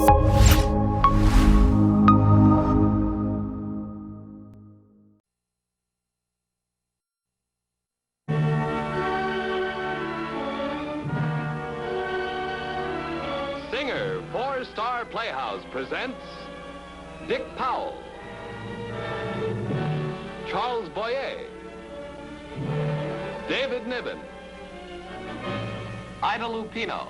Singer for Star Playhouse presents Dick Powell, Charles Boyer, David Niven, Ida Lupino.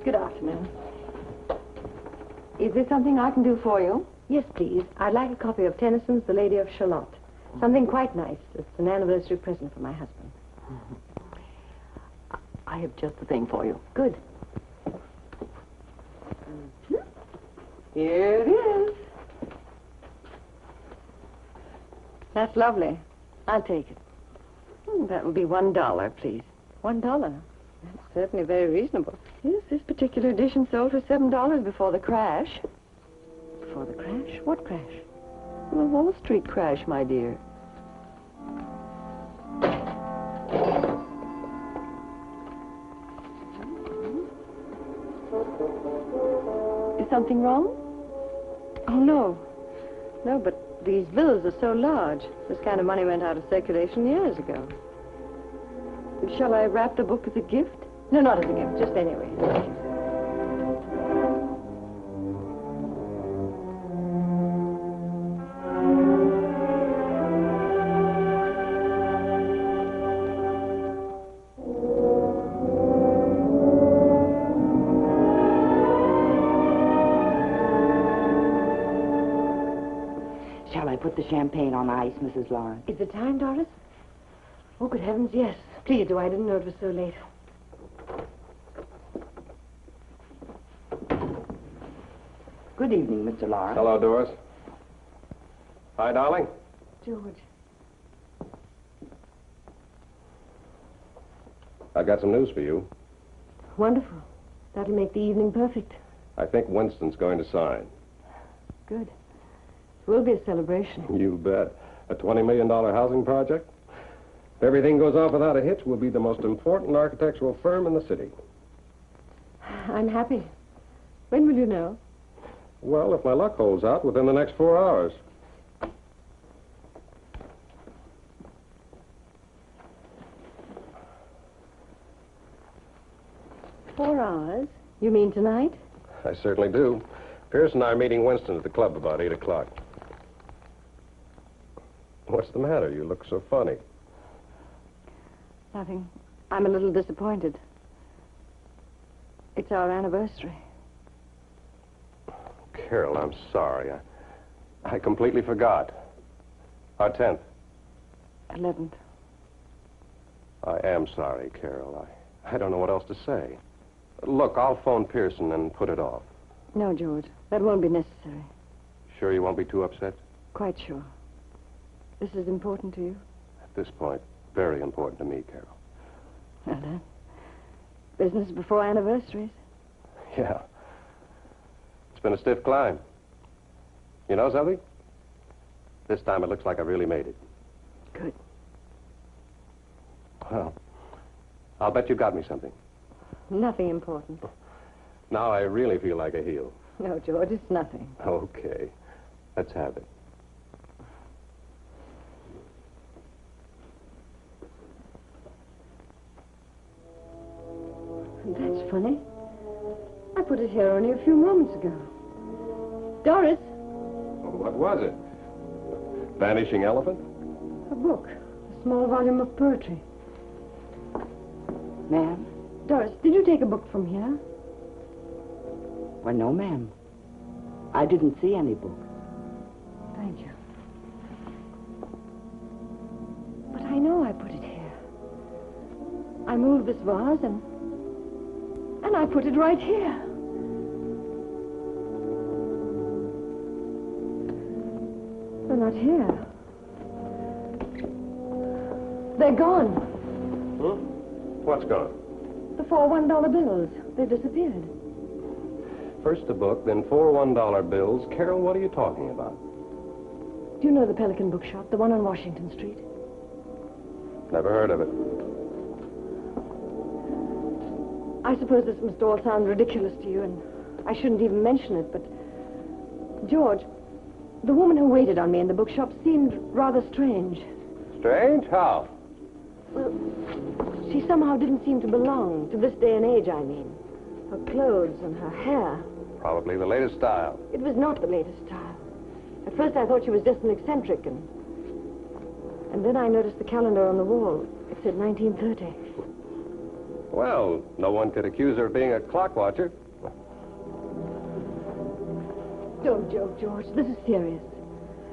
Good afternoon. Is there something I can do for you? Yes, please. I'd like a copy of Tennyson's The Lady of Shalott. Something quite nice. It's an anniversary present for my husband. I have just the thing for you. Good. Here it is. That's lovely. I'll take it. That will be $1, please. $1? That's certainly very reasonable. Yes, this particular edition sold for $7 before the crash. Before the crash? What crash? The Wall Street crash, my dear. Is something wrong? Oh, no. No, but these bills are so large. This kind of money went out of circulation years ago. Shall I wrap the book as a gift? No, not as a gift, just anyway. Shall I put the champagne on ice, Mrs. Lawrence? Is it time, Doris? Oh, good heavens, yes. Please do. I didn't know it was so late. Good evening, Mr. Lawrence. Hello, Doris. Hi, darling. George. I've got some news for you. Wonderful. That'll make the evening perfect. I think Winston's going to sign. Good. It will be a celebration. You bet. A $20 million housing project? If everything goes off without a hitch, we'll be the most important architectural firm in the city. I'm happy. When will you know? Well, if my luck holds out, within the next 4 hours. 4 hours? You mean tonight? I certainly do. Pierce and I are meeting Winston at the club about 8 o'clock. What's the matter? You look so funny. Nothing. I'm a little disappointed. It's our anniversary. Carol, I'm sorry. I completely forgot. Our 10th. 11th. I am sorry, Carol. I don't know what else to say. Look, I'll phone Pearson and put it off. No, George. That won't be necessary. Sure you won't be too upset? Quite sure. This is important to you? At this point, very important to me, Carol. Well, then. Business before anniversaries. Yeah. It's been a stiff climb. You know something? This time it looks like I really made it. Good. Well, I'll bet you got me something. Nothing important. Now I really feel like a heel. No, George, it's nothing. Okay. Let's have it. That's funny. I put it here only a few moments ago. Doris. What was it? Vanishing elephant? A book. A small volume of poetry. Ma'am? Doris, did you take a book from here? Why, no, ma'am. I didn't see any book. Thank you. But I know I put it here. I moved this vase and I put it right here. They're not here. They're gone. What's gone? The 4 $1 bills. They've disappeared. First a book, then 4 $1 bills. Carol, what are you talking about? Do you know the Pelican Bookshop, the one on Washington Street? Never heard of it. I suppose this must all sound ridiculous to you, and I shouldn't even mention it, but... George, the woman who waited on me in the bookshop seemed rather strange. Strange? How? Well, she somehow didn't seem to belong to this day and age, I mean. Her clothes and her hair. Probably the latest style. It was not the latest style. At first I thought she was just an eccentric, and then I noticed the calendar on the wall. It said 1930. Well, no one could accuse her of being a clock watcher. Don't joke, George. This is serious.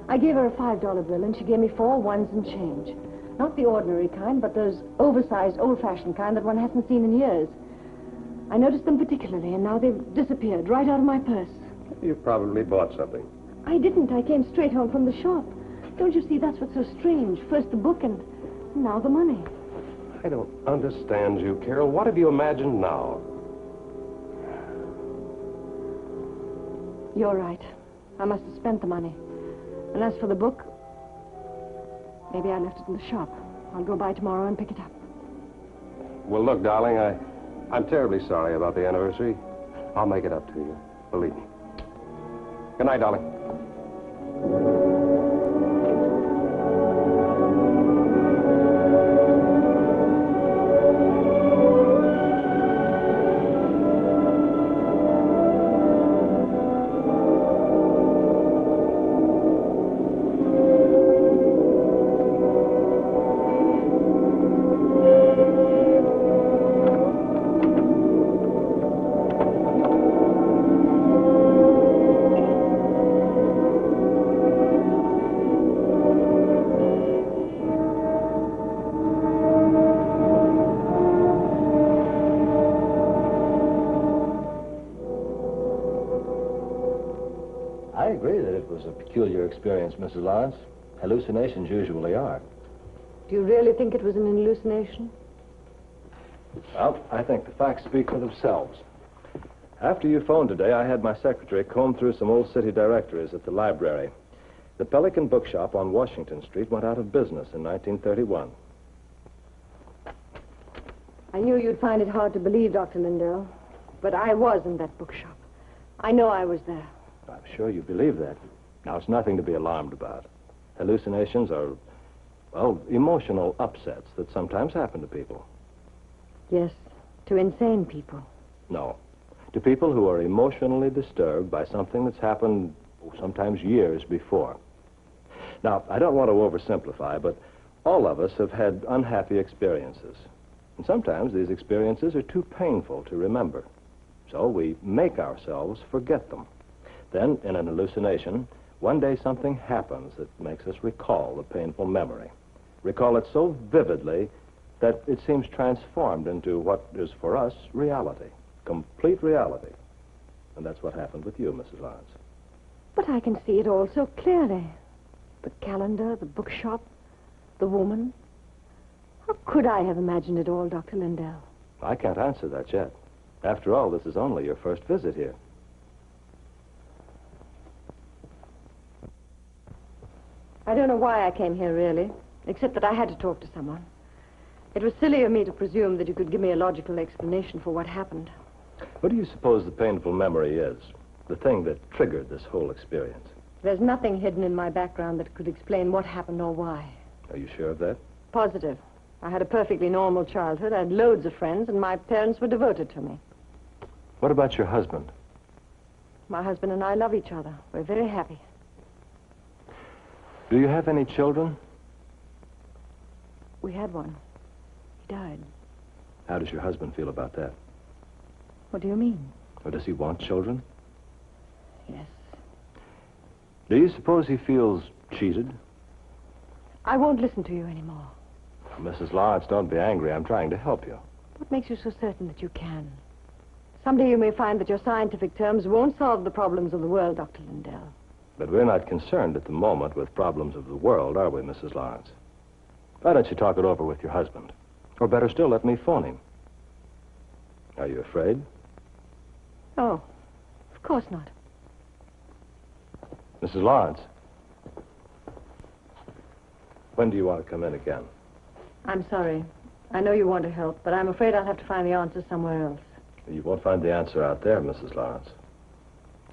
I gave her a $5 bill, and she gave me 4 ones and change. Not the ordinary kind, but those oversized, old-fashioned kind that one hasn't seen in years. I noticed them particularly, and now they've disappeared right out of my purse. You probably bought something. I didn't. I came straight home from the shop. Don't you see, that's what's so strange. First the book, and now the money. I don't understand you, Carol. What have you imagined now? You're right. I must have spent the money. And as for the book, maybe I left it in the shop. I'll go by tomorrow and pick it up. Well, look, darling, I'm terribly sorry about the anniversary. I'll make it up to you. Believe me. Good night, darling. Peculiar experience, Mrs. Lawrence. Hallucinations usually are. Do you really think it was an hallucination? Well, I think the facts speak for themselves. After you phoned today, I had my secretary comb through some old city directories at the library. The Pelican Bookshop on Washington Street went out of business in 1931. I knew you'd find it hard to believe, Dr. Lindell, but I was in that bookshop. I know I was there. I'm sure you believe that. Now, it's nothing to be alarmed about. Hallucinations are, well, emotional upsets that sometimes happen to people. Yes, to insane people. No, to people who are emotionally disturbed by something that's happened sometimes years before. Now, I don't want to oversimplify, but all of us have had unhappy experiences. And sometimes these experiences are too painful to remember. So we make ourselves forget them. Then, in an hallucination, one day something happens that makes us recall the painful memory. Recall it so vividly that it seems transformed into what is for us reality, complete reality. And that's what happened with you, Mrs. Lawrence. But I can see it all so clearly. The calendar, the bookshop, the woman. How could I have imagined it all, Dr. Lindell? I can't answer that yet. After all, this is only your first visit here. I don't know why I came here, really, except that I had to talk to someone. It was silly of me to presume that you could give me a logical explanation for what happened. What do you suppose the painful memory is? The thing that triggered this whole experience? There's nothing hidden in my background that could explain what happened or why. Are you sure of that? Positive. I had a perfectly normal childhood. I had loads of friends, and my parents were devoted to me. What about your husband? My husband and I love each other. We're very happy. Do you have any children? We had one. He died. How does your husband feel about that? What do you mean? Or does he want children? Yes. Do you suppose he feels cheated? I won't listen to you anymore. Mrs. Lawrence, don't be angry. I'm trying to help you. What makes you so certain that you can? Someday you may find that your scientific terms won't solve the problems of the world, Dr. Lindell. But we're not concerned at the moment with problems of the world, are we, Mrs. Lawrence? Why don't you talk it over with your husband? Or better still, let me phone him. Are you afraid? Oh, of course not. Mrs. Lawrence. When do you want to come in again? I'm sorry. I know you want to help, but I'm afraid I'll have to find the answer somewhere else. You won't find the answer out there, Mrs. Lawrence.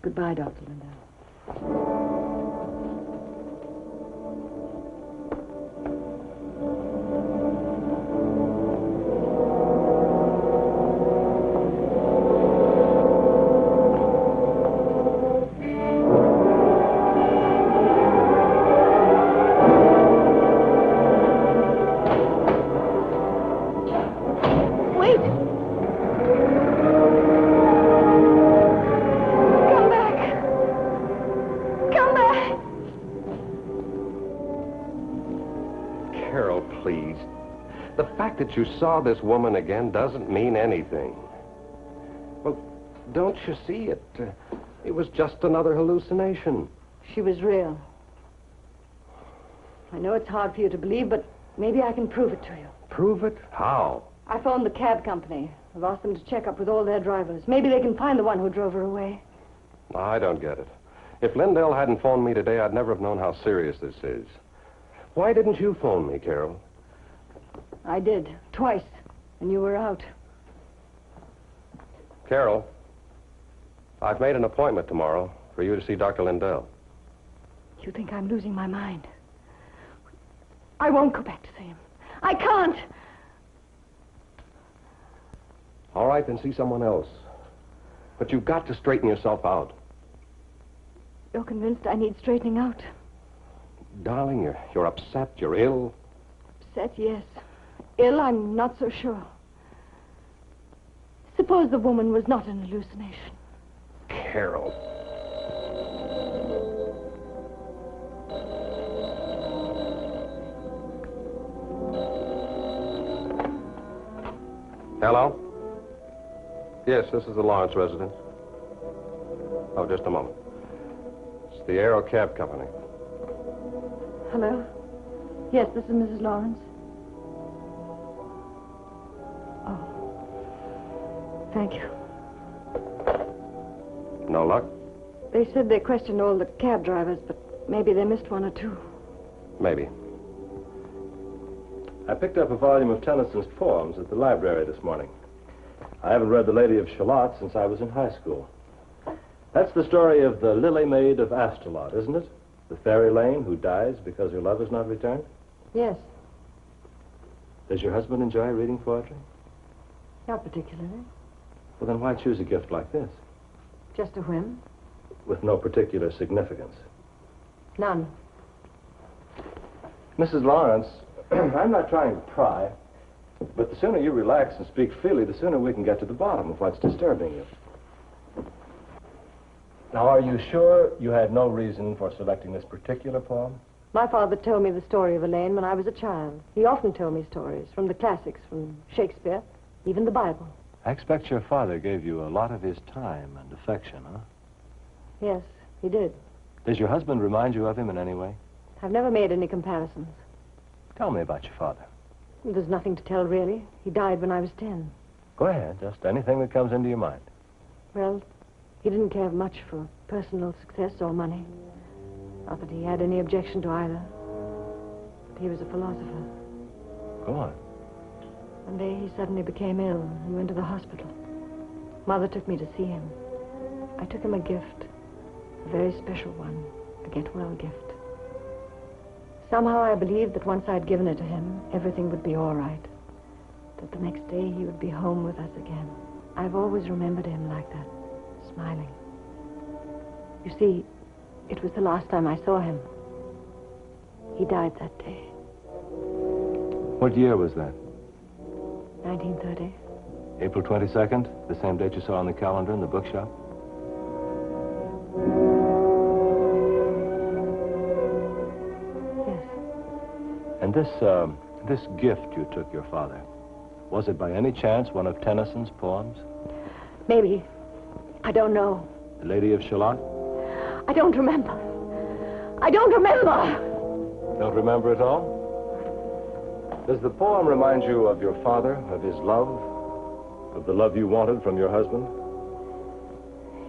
Goodbye, Dr. Lindell. That you saw this woman again doesn't mean anything. Well, don't you see it? It was just another hallucination. She was real. I know it's hard for you to believe, but maybe I can prove it to you. Prove it? How? I phoned the cab company. I've asked them to check up with all their drivers. Maybe they can find the one who drove her away. I don't get it. If Lindell hadn't phoned me today, I'd never have known how serious this is. Why didn't you phone me, Carol? I did, twice, and you were out. Carol, I've made an appointment tomorrow for you to see Dr. Lindell. You think I'm losing my mind? I won't go back to see him. I can't. All right, then see someone else. But you've got to straighten yourself out. You're convinced I need straightening out? Darling, you're upset, you're ill. Upset, yes. Ill, I'm not so sure. Suppose the woman was not an hallucination. Carol. Hello? Yes, this is the Lawrence residence. Oh, just a moment. It's the Aero Cab Company. Hello? Yes, this is Mrs. Lawrence. Thank you. No luck? They said they questioned all the cab drivers, but maybe they missed one or two. Maybe. I picked up a volume of Tennyson's poems at the library this morning. I haven't read The Lady of Shalott since I was in high school. That's the story of the Lily Maid of Astolat, isn't it? The fairy lane who dies because her love is not returned? Yes. Does your husband enjoy reading poetry? Not particularly. Well, then why choose a gift like this? Just a whim. With no particular significance? None. Mrs. Lawrence, I'm not trying to pry, but the sooner you relax and speak freely, the sooner we can get to the bottom of what's disturbing you. Now, are you sure you had no reason for selecting this particular poem? My father told me the story of Elaine when I was a child. He often told me stories from the classics, from Shakespeare, even the Bible. I expect your father gave you a lot of his time and affection, huh? Yes, he did. Does your husband remind you of him in any way? I've never made any comparisons. Tell me about your father. There's nothing to tell, really. He died when I was 10. Go ahead, just anything that comes into your mind. Well, he didn't care much for personal success or money. Not that he had any objection to either. But he was a philosopher. Go on. One day he suddenly became ill and went to the hospital. Mother took me to see him. I took him a gift, a very special one, a get-well gift. Somehow I believed that once I'd given it to him, everything would be all right. That the next day he would be home with us again. I've always remembered him like that, smiling. You see, it was the last time I saw him. He died that day. What year was that? 1930. April 22nd, the same date you saw on the calendar in the bookshop? Yes. And this gift you took your father, was it by any chance one of Tennyson's poems? Maybe. I don't know. The Lady of Shalott? I don't remember. I don't remember! Don't remember at all? Does the poem remind you of your father, of his love, of the love you wanted from your husband?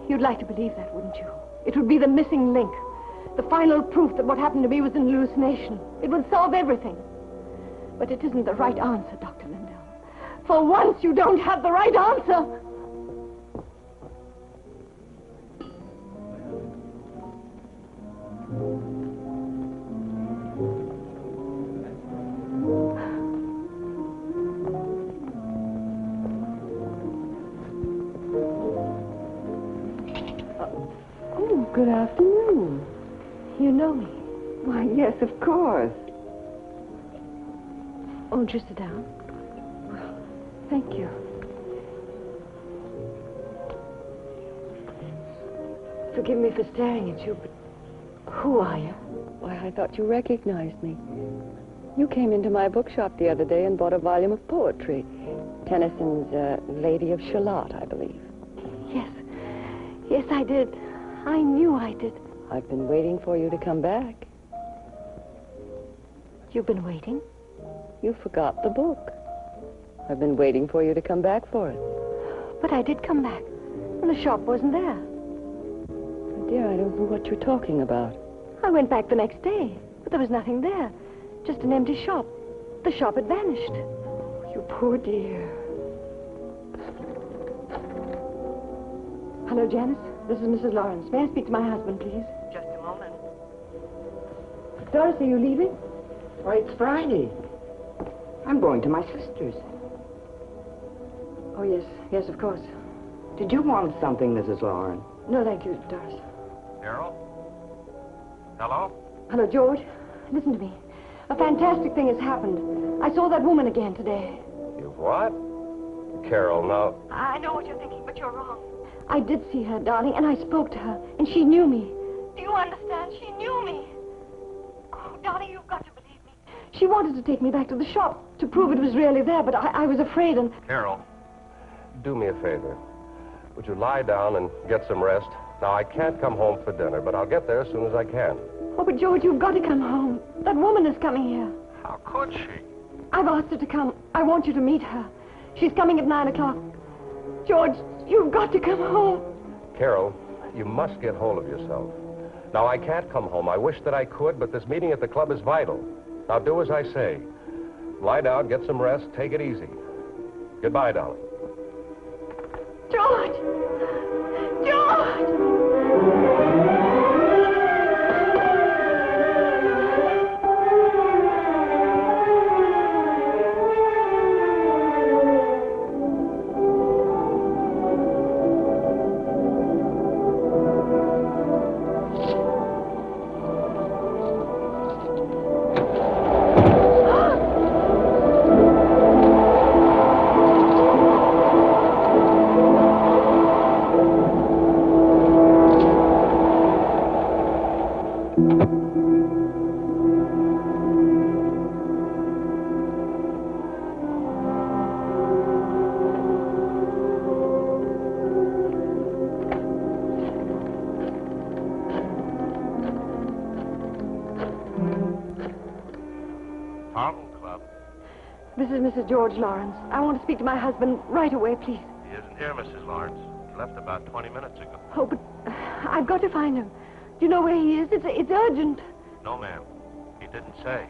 You'd like to believe that, wouldn't you? It would be the missing link. The final proof that what happened to me was an hallucination. It would solve everything. But it isn't the right answer, Dr. Lindell. For once, you don't have the right answer. Good afternoon. You know me. Why, yes, of course. Won't you sit down? Thank you. Forgive me for staring at you, but who are you? Why, I thought you recognized me. You came into my bookshop the other day and bought a volume of poetry. Tennyson's Lady of Shalott, I believe. Yes. Yes, I did. I knew I did. I've been waiting for you to come back. You've been waiting? You forgot the book. I've been waiting for you to come back for it. But I did come back, and the shop wasn't there. My dear, I don't know what you're talking about. I went back the next day, but there was nothing there. Just an empty shop. The shop had vanished. Oh, you poor dear. Hello, Janice. This is Mrs. Lawrence. May I speak to my husband, please? Just a moment. Doris, are you leaving? Why, it's Friday. I'm going to my sister's. Oh, yes. Yes, of course. Did you want something, Mrs. Lawrence? No, thank you, Doris. Carol? Hello? Hello, George. Listen to me. A fantastic thing has happened. I saw that woman again today. You what? Carol, now... I know what you're thinking, but you're wrong. I did see her, darling, and I spoke to her, and she knew me. Do you understand? She knew me. Oh, darling, you've got to believe me. She wanted to take me back to the shop to prove it was really there, but I was afraid, and... Carol, do me a favor. Would you lie down and get some rest? Now, I can't come home for dinner, but I'll get there as soon as I can. Oh, but George, you've got to come home. That woman is coming here. How could she? I've asked her to come. I want you to meet her. She's coming at 9 o'clock. George, you've got to come home. Carol, you must get hold of yourself. Now, I can't come home. I wish that I could, but this meeting at the club is vital. Now, do as I say. Lie down, get some rest, take it easy. Goodbye, darling. George! George! This is Mrs. George Lawrence. I want to speak to my husband right away, please. He isn't here, Mrs. Lawrence. He left about 20 minutes ago. Oh, but I've got to find him. Do you know where he is? It's urgent. No, ma'am. He didn't say.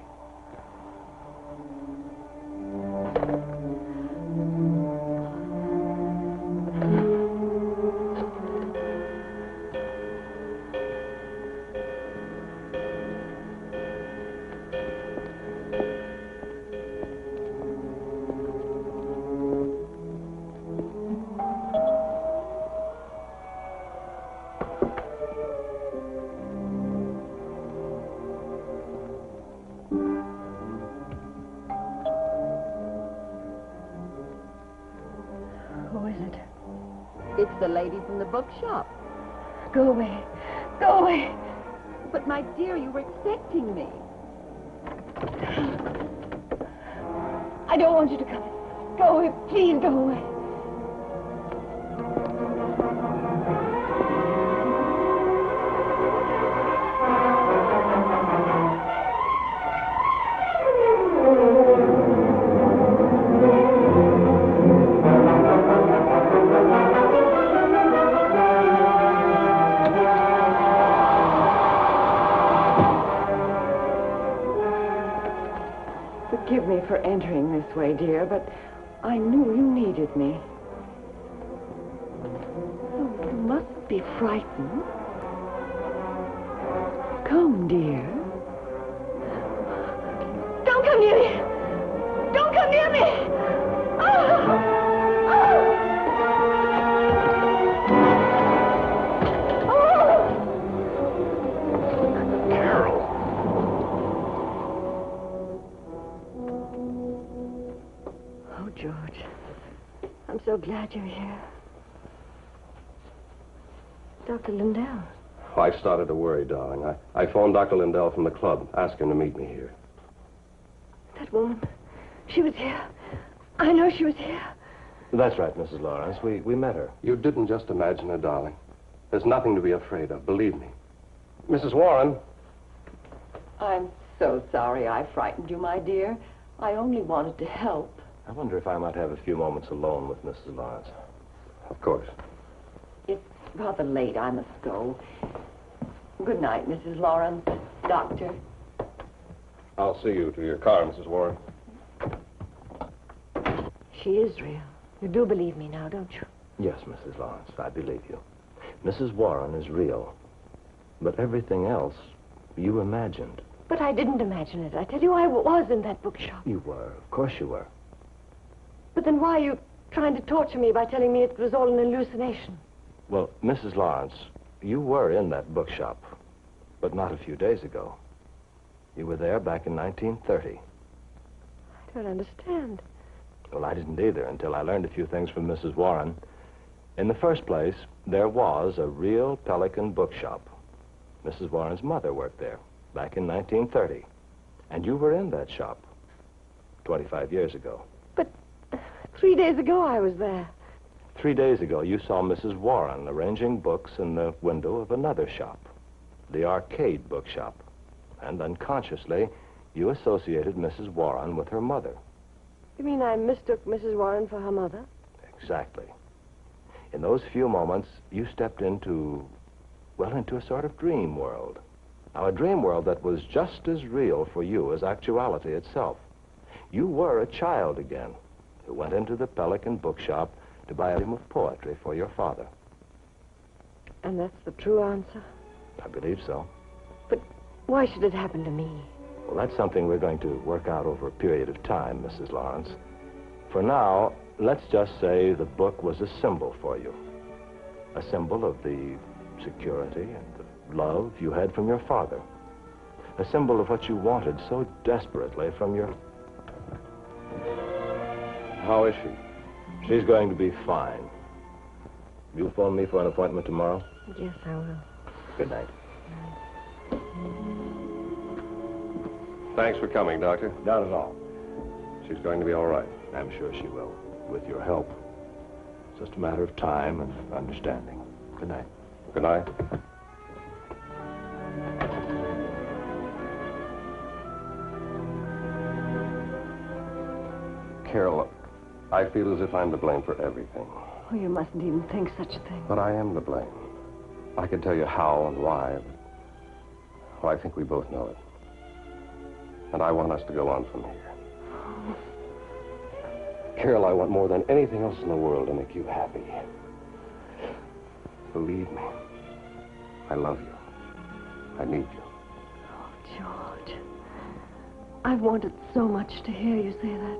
Who is it? It's the lady from the bookshop. Go away. Go away. But, my dear, you were expecting me. I don't want you to come in. Go away. Please go away. Forgive me for entering this way, dear, but I knew you needed me. Oh, you mustn't be frightened. Come, dear. Don't come near me. Don't come near me. Oh! George, I'm so glad you're here. Dr. Lindell. I started to worry, darling. I phoned Dr. Lindell from the club, asked him to meet me here. That woman, she was here. I know she was here. That's right, Mrs. Lawrence. We met her. You didn't just imagine it, darling. There's nothing to be afraid of, believe me. Mrs. Warren. I'm so sorry I frightened you, my dear. I only wanted to help. I wonder if I might have a few moments alone with Mrs. Lawrence. Of course. It's rather late. I must go. Good night, Mrs. Lawrence. Doctor. I'll see you to your car, Mrs. Warren. She is real. You do believe me now, don't you? Yes, Mrs. Lawrence, I believe you. Mrs. Warren is real. But everything else, you imagined. But I didn't imagine it. I tell you, I was in that bookshop. You were. Of course you were. But then why are you trying to torture me by telling me it was all an hallucination? Well, Mrs. Lawrence, you were in that bookshop, but not a few days ago. You were there back in 1930. I don't understand. Well, I didn't either until I learned a few things from Mrs. Warren. In the first place, there was a real Pelican bookshop. Mrs. Warren's mother worked there back in 1930. And you were in that shop 25 years ago. But 3 days ago I was there. 3 days ago, you saw Mrs. Warren arranging books in the window of another shop, the Arcade Bookshop. And unconsciously, you associated Mrs. Warren with her mother. You mean I mistook Mrs. Warren for her mother? Exactly. In those few moments, you stepped into a sort of dream world. Now, a dream world that was just as real for you as actuality itself. You were a child again who went into the Pelican Bookshop to buy a volume of poetry for your father. And that's the true answer? I believe so. But why should it happen to me? Well, that's something we're going to work out over a period of time, Mrs. Lawrence. For now, let's just say the book was a symbol for you. A symbol of the security and the love you had from your father. A symbol of what you wanted so desperately from your... How is she? She's going to be fine. You'll phone me for an appointment tomorrow? Yes, I will. Good night. Thanks for coming, Doctor. Not at all. She's going to be all right. I'm sure she will, with your help. It's just a matter of time and understanding. Good night. Good night. Carol, I feel as if I'm to blame for everything. Oh, you mustn't even think such a thing. But I am to blame. I can tell you how and why, but well, I think we both know it. And I want us to go on from here. Carol, I want more than anything else in the world to make you happy. Believe me, I love you. I need you. Oh, George. I've wanted so much to hear you say that.